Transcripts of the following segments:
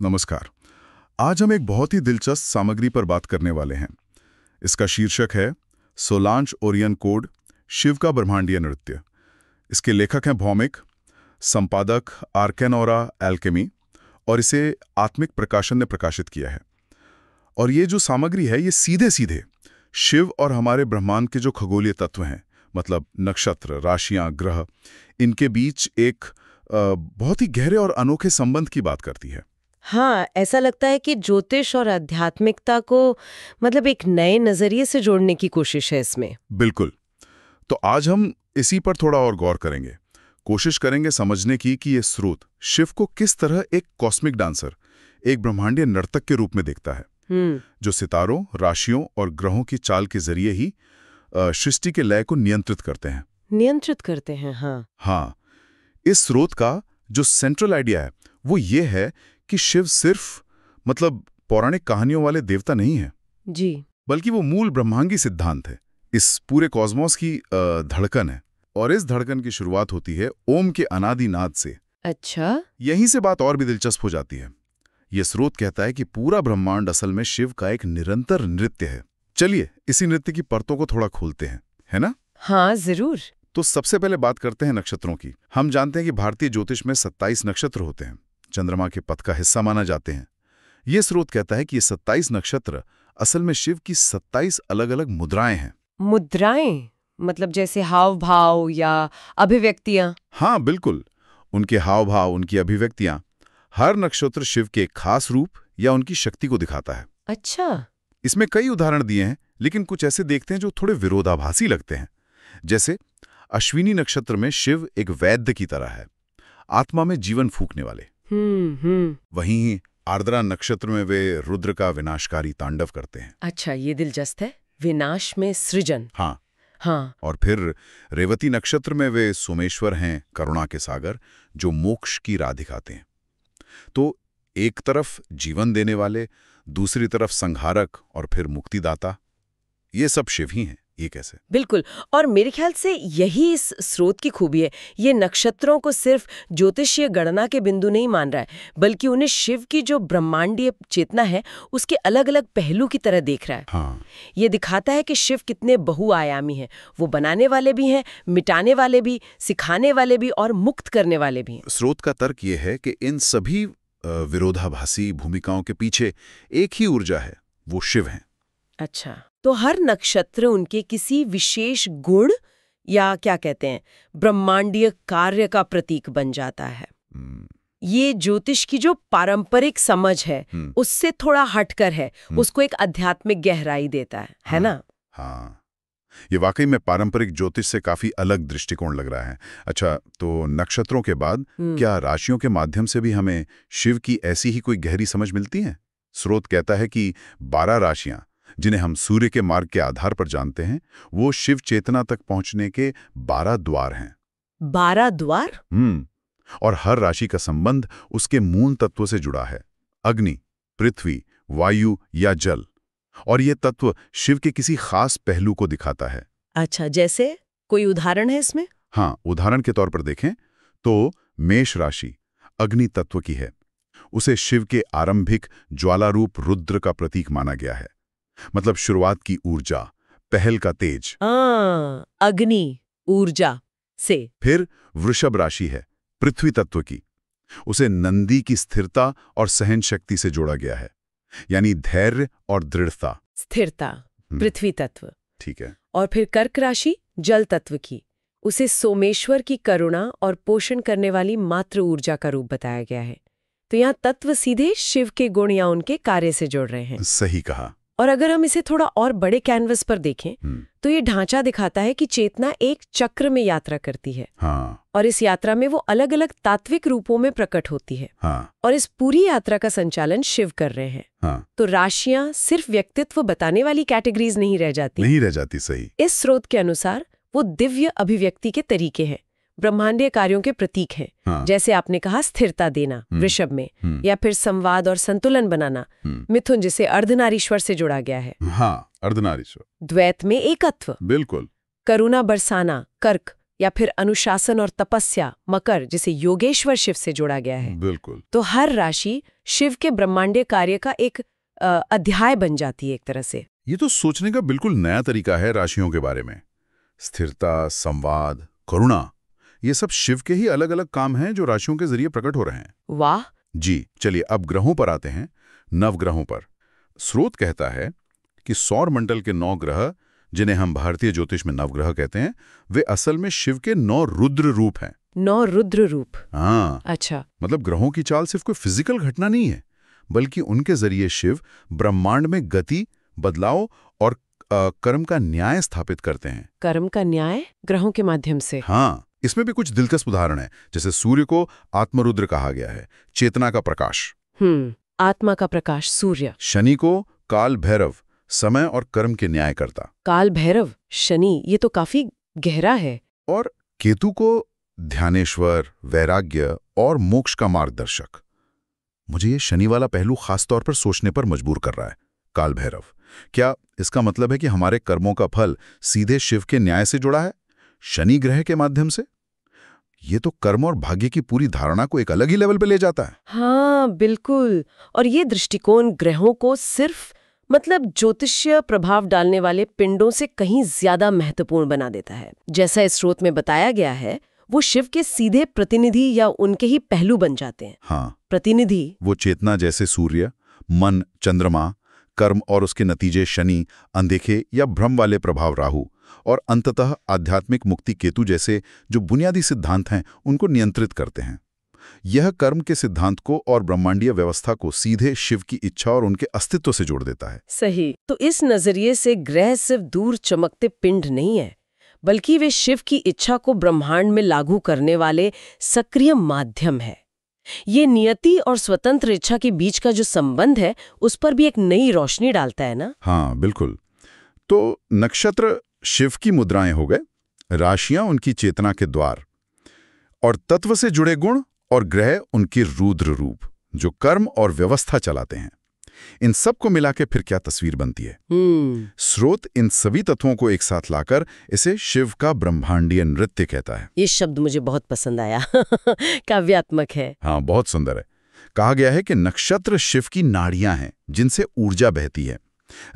नमस्कार। आज हम एक बहुत ही दिलचस्प सामग्री पर बात करने वाले हैं। इसका शीर्षक है सोलांज ओरियन कोड, शिव का ब्रह्मांडीय नृत्य। इसके लेखक हैं भौमिक, संपादक आर्केनोरा एल्केमी, और इसे आत्मिक प्रकाशन ने प्रकाशित किया है। और ये जो सामग्री है ये सीधे सीधे शिव और हमारे ब्रह्मांड के जो खगोलीय तत्व हैं, मतलब नक्षत्र, राशियां, ग्रह, इनके बीच एक बहुत ही गहरे और अनोखे संबंध की बात करती है। हाँ, ऐसा लगता है कि ज्योतिष और आध्यात्मिकता को एक नए नजरिए से जोड़ने की कोशिश है इसमें। बिल्कुल। तो आज हम इसी पर थोड़ा और गौर करेंगे। कोशिश करेंगे समझने की कि ये स्रोत शिव को किस तरह एक कॉस्मिक डांसर, एक ब्रह्मांडीय नर्तक के रूप में देखता है, जो सितारों, राशियों और ग्रहों की चाल के जरिए ही सृष्टि के लय को नियंत्रित करते हैं। हाँ। इस स्रोत का जो सेंट्रल आइडिया है वो ये है कि शिव सिर्फ पौराणिक कहानियों वाले देवता नहीं है जी, बल्कि वो मूल ब्रह्मांगी सिद्धांत है, इस पूरे कॉस्मोस की धड़कन है। और इस धड़कन की शुरुआत होती है ओम के अनादि नाद से। अच्छा। यहीं से बात और भी दिलचस्प हो जाती है। ये स्रोत कहता है कि पूरा ब्रह्मांड असल में शिव का एक निरंतर नृत्य है। चलिए इसी नृत्य की परतों को थोड़ा खोलते हैं, है ना? हाँ, जरूर। तो सबसे पहले बात करते हैं नक्षत्रों की। हम जानते हैं कि भारतीय ज्योतिष में 27 नक्षत्र होते हैं, चंद्रमा के पथ का हिस्सा माना जाते हैं। ये स्रोत कहता है कि ये 27 नक्षत्र असल में शिव की 27 अलग अलग मुद्राएं हैं। मुद्राएं जैसे हाव भाव या अभिव्यक्तियां? हाँ बिल्कुल, उनके हाव भाव, उनकी अभिव्यक्तियां, हर नक्षत्र शिव के एक खास रूप या उनकी शक्ति को दिखाता है। अच्छा। इसमें कई उदाहरण दिए हैं, लेकिन कुछ ऐसे देखते हैं जो थोड़े विरोधाभासी लगते हैं। जैसे अश्विनी नक्षत्र में शिव एक वैद्य की तरह है, आत्मा में जीवन फूंकने वाले। वहीं आर्द्रा नक्षत्र में वे रुद्र का विनाशकारी तांडव करते हैं। अच्छा, ये दिलचस्प है, विनाश में सृजन। हाँ। और फिर रेवती नक्षत्र में वे सोमेश्वर हैं, करुणा के सागर, जो मोक्ष की राह दिखाते हैं। तो एक तरफ जीवन देने वाले, दूसरी तरफ संहारक और फिर मुक्तिदाता, ये सब शिव ही हैं। ये कैसे? बिल्कुल, और मेरे ख्याल से यही इस स्रोत की खूबी है। ये नक्षत्रों को सिर्फ ज्योतिषीय गणना के बिंदु नहीं मान रहा है, बल्कि उन्हें शिव की जो ब्रह्मांडीय चेतना है उसके अलग अलग पहलू की तरह देख रहा है। हाँ। ये दिखाता है कि शिव कितने बहुआयामी हैं। वो बनाने वाले भी हैं, मिटाने वाले भी, सिखाने वाले भी और मुक्त करने वाले भी हैं। स्रोत का तर्क ये है कि इन सभी विरोधाभासी भूमिकाओं के पीछे एक ही ऊर्जा है, वो शिव हैं। अच्छा, तो हर नक्षत्र उनके किसी विशेष गुण या क्या कहते हैं, ब्रह्मांडीय कार्य का प्रतीक बन जाता है। ये ज्योतिष की जो पारंपरिक समझ है उससे थोड़ा हटकर है, उसको एक आध्यात्मिक गहराई देता है ना? हाँ, ये वाकई में पारंपरिक ज्योतिष से काफी अलग दृष्टिकोण लग रहा है। अच्छा, तो नक्षत्रों के बाद क्या राशियों के माध्यम से भी हमें शिव की ऐसी ही कोई गहरी समझ मिलती है? स्रोत कहता है कि 12 राशियां, जिन्हें हम सूर्य के मार्ग के आधार पर जानते हैं, वो शिव चेतना तक पहुंचने के 12 द्वार हैं। 12 द्वार? और हर राशि का संबंध उसके मूल तत्व से जुड़ा है, अग्नि, पृथ्वी, वायु या जल। और ये तत्व शिव के किसी खास पहलू को दिखाता है। अच्छा, जैसे कोई उदाहरण है इसमें? हाँ, उदाहरण के तौर पर देखें तो मेष राशि अग्नि तत्व की है। उसे शिव के आरंभिक ज्वालारूप रुद्र का प्रतीक माना गया है, मतलब शुरुआत की ऊर्जा, पहल का तेज। अग्नि ऊर्जा से। फिर वृषभ राशि है पृथ्वी तत्व की। उसे नंदी की स्थिरता और सहन शक्ति से जोड़ा गया है, यानी धैर्य और दृढ़ता। स्थिरता, पृथ्वी तत्व। ठीक है। और फिर कर्क राशि जल तत्व की। उसे सोमेश्वर की करुणा और पोषण करने वाली मातृ ऊर्जा का रूप बताया गया है। तो यहाँ तत्व सीधे शिव के गुण या उनके कार्य से जोड़ रहे हैं। सही कहा। और अगर हम इसे थोड़ा और बड़े कैनवस पर देखें तो ये ढांचा दिखाता है कि चेतना एक चक्र में यात्रा करती है। हाँ। और इस यात्रा में वो अलग अलग तात्विक रूपों में प्रकट होती है। हाँ। और इस पूरी यात्रा का संचालन शिव कर रहे हैं। हाँ। तो राशियां सिर्फ व्यक्तित्व बताने वाली कैटेगरीज नहीं रह जाती। सही। इस स्रोत के अनुसार वो दिव्य अभिव्यक्ति के तरीके हैं, ब्रह्मांडीय कार्यों के प्रतीक हैं। हाँ। जैसे आपने कहा स्थिरता देना वृषभ में, या फिर संवाद और संतुलन बनाना मिथुन, जिसे अर्धनारीश्वर से जोड़ा गया है। हाँ, अर्धनारीश्वर। द्वैत में एकत्व, बिल्कुल। करुणा बरसाना कर्क, या फिर अनुशासन और तपस्या मकर, जिसे योगेश्वर शिव से जोड़ा गया है। बिल्कुल। तो हर राशि शिव के ब्रह्मांडीय कार्य का एक अध्याय बन जाती है एक तरह से। ये तो सोचने का बिल्कुल नया तरीका है राशियों के बारे में। स्थिरता, संवाद, करुणा, ये सब शिव के ही अलग अलग काम हैं जो राशियों के जरिए प्रकट हो रहे हैं। वाह। जी, चलिए अब ग्रहों पर आते हैं, नवग्रहों पर। स्रोत कहता है कि सौर मंडल के 9 ग्रह, जिन्हें हम भारतीय ज्योतिष में नवग्रह कहते हैं, वे असल में शिव के 9 रुद्र रूप हैं। 9 रुद्र रूप? हाँ। अच्छा। मतलब ग्रहों की चाल सिर्फ कोई फिजिकल घटना नहीं है, बल्कि उनके जरिए शिव ब्रह्मांड में गति, बदलाव और कर्म का न्याय स्थापित करते हैं। कर्म का न्याय ग्रहों के माध्यम से? हाँ, इसमें भी कुछ दिलचस्प उदाहरण है। जैसे सूर्य को आत्मरुद्र कहा गया है, चेतना का प्रकाश। आत्मा का प्रकाश सूर्य। शनि को काल भैरव, समय और कर्म के न्याय करता। काल भैरव, शनि, ये तो काफी गहरा है। और केतु को ध्यानेश्वर, वैराग्य और मोक्ष का मार्गदर्शक। मुझे ये शनि वाला पहलू खासतौर पर सोचने पर मजबूर कर रहा है। काल भैरव, क्या इसका मतलब है कि हमारे कर्मों का फल सीधे शिव के न्याय से जुड़ा है, शनि ग्रह के माध्यम से? ये तो कर्म और भाग्य की पूरी धारणा को एक अलग ही लेवल पे ले जाता है। हाँ बिल्कुल। और ये दृष्टिकोण ग्रहों को सिर्फ ज्योतिषीय प्रभाव डालने वाले पिंडों से कहीं ज्यादा महत्वपूर्ण बना देता है। जैसा इस स्रोत में बताया गया है, वो शिव के सीधे प्रतिनिधि या उनके ही पहलू बन जाते हैं। हाँ, प्रतिनिधि। वो चेतना जैसे सूर्य, मन चंद्रमा, कर्म और उसके नतीजे शनि, अनदेखे या भ्रम वाले प्रभाव राहु, और अंततः आध्यात्मिक मुक्ति केतु जैसे जो बुनियादी सिद्धांत हैं उनको नियंत्रित करते हैं। यह कर्म के सिद्धांत को और ब्रह्मांडीय व्यवस्था को सीधे शिव की इच्छा और उनके अस्तित्व से जोड़ देता है। सही। तो इस नजरिए से ग्रह सिर्फ दूर चमकते पिंड नहीं है, बल्कि वे शिव की इच्छा को ब्रह्मांड में लागू करने वाले सक्रिय माध्यम है। ये नियति और स्वतंत्र इच्छा के बीच का जो संबंध है, उस पर भी एक नई रोशनी डालता है ना? हाँ बिल्कुल। तो नक्षत्र शिव की मुद्राएं हो गए, राशियां उनकी चेतना के द्वार, और तत्व से जुड़े गुण और ग्रह उनके रुद्र रूप जो कर्म और व्यवस्था चलाते हैं। इन सब को मिला के फिर क्या तस्वीर बनती है? स्रोत इन सभी तत्वों को एक साथ लाकर इसे शिव का ब्रह्मांडीय नृत्य कहता है। ये शब्द मुझे बहुत पसंद आया। काव्यात्मक है। हाँ, बहुत सुंदर है। कहा गया है कि नक्षत्र शिव की नाड़ियां हैं जिनसे ऊर्जा बहती है,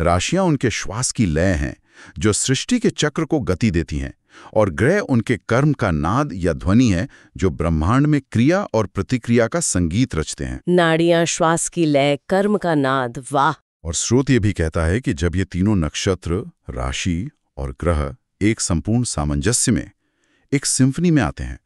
राशियां उनके श्वास की लय हैं जो सृष्टि के चक्र को गति देती हैं, और ग्रह उनके कर्म का नाद या ध्वनि है जो ब्रह्मांड में क्रिया और प्रतिक्रिया का संगीत रचते हैं। नाड़ियां, श्वास की लय, कर्म का नाद, वाह। और स्रोत ये भी कहता है कि जब ये तीनों नक्षत्र, राशि और ग्रह एक संपूर्ण सामंजस्य में, एक सिम्फनी में आते हैं,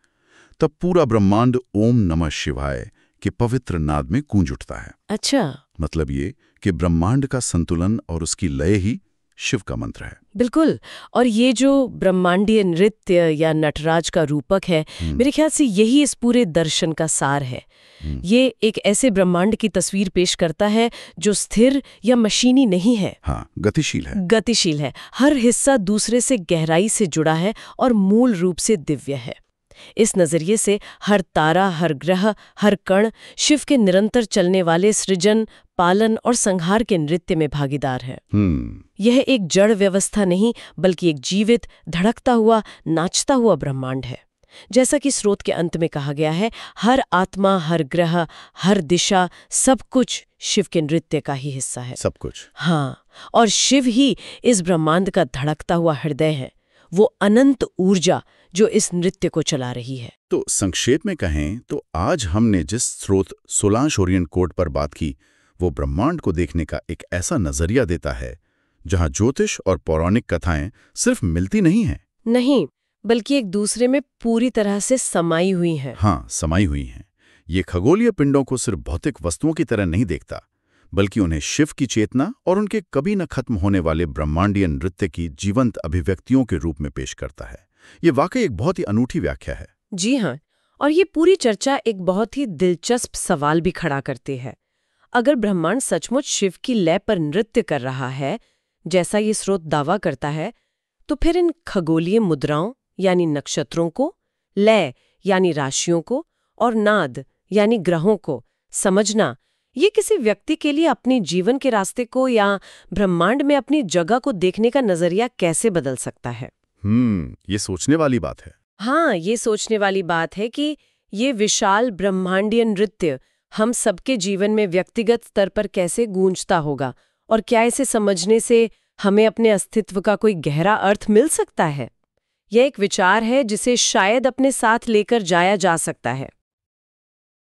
तब पूरा ब्रह्मांड ओम नमः शिवाय के पवित्र नाद में गूंज उठता है। अच्छा। मतलब ये कि ब्रह्मांड का संतुलन और उसकी लय ही शिव का मंत्र है। बिल्कुल। और ये जो ब्रह्मांडीय नृत्य या नटराज का रूपक है, मेरे ख्याल से यही इस पूरे दर्शन का सार है। ये एक ऐसे ब्रह्मांड की तस्वीर पेश करता है जो स्थिर या मशीनी नहीं है। हाँ, गतिशील है। गतिशील है। हर हिस्सा दूसरे से गहराई से जुड़ा है और मूल रूप से दिव्य है। इस नजरिए से हर तारा, हर ग्रह, हर कण शिव के निरंतर चलने वाले सृजन, पालन और संहार के नृत्य में भागीदार है। यह एक जड़ व्यवस्था नहीं, बल्कि एक जीवित, धड़कता हुआ, नाचता हुआ ब्रह्मांड है। जैसा कि स्रोत के अंत में कहा गया है, हर आत्मा, हर ग्रह, हर दिशा, सब कुछ शिव के नृत्य का ही हिस्सा है। सब कुछ। हाँ, और शिव ही इस ब्रह्मांड का धड़कता हुआ हृदय है, वो अनंत ऊर्जा जो इस नृत्य को चला रही है। तो संक्षेप में कहें तो आज हमने जिस स्रोत सोलांश ओरिएंट कोड पर बात की, वो ब्रह्मांड को देखने का एक ऐसा नजरिया देता है जहां ज्योतिष और पौराणिक कथाएं सिर्फ मिलती नहीं हैं, नहीं, बल्कि एक दूसरे में पूरी तरह से समाई हुई हैं। हाँ, समाई हुई हैं। ये खगोलीय पिंडों को सिर्फ भौतिक वस्तुओं की तरह नहीं देखता, बल्कि उन्हें शिव की चेतना और उनके कभी न खत्म होने वाले ब्रह्मांडीय नृत्य की जीवंत अभिव्यक्तियों के रूप में पेश करता है। ये वाकई एक बहुत ही अनूठी व्याख्या है। जी हाँ, और ये पूरी चर्चा एक बहुत ही दिलचस्प सवाल भी खड़ा करती है। अगर ब्रह्मांड सचमुच शिव की लय पर नृत्य कर रहा है, जैसा ये स्रोत दावा करता है, तो फिर इन खगोलीय मुद्राओं यानी नक्षत्रों को, लय यानी राशियों को, और नाद यानी ग्रहों को समझना, ये किसी व्यक्ति के लिए अपने जीवन के रास्ते को या ब्रह्मांड में अपनी जगह को देखने का नजरिया कैसे बदल सकता है? ये सोचने वाली बात है। हाँ, ये सोचने वाली बात है कि ये विशाल ब्रह्मांडीय नृत्य हम सबके जीवन में व्यक्तिगत स्तर पर कैसे गूंजता होगा और क्या इसे समझने से हमें अपने अस्तित्व का कोई गहरा अर्थ मिल सकता है। यह एक विचार है जिसे शायद अपने साथ लेकर जाया जा सकता है।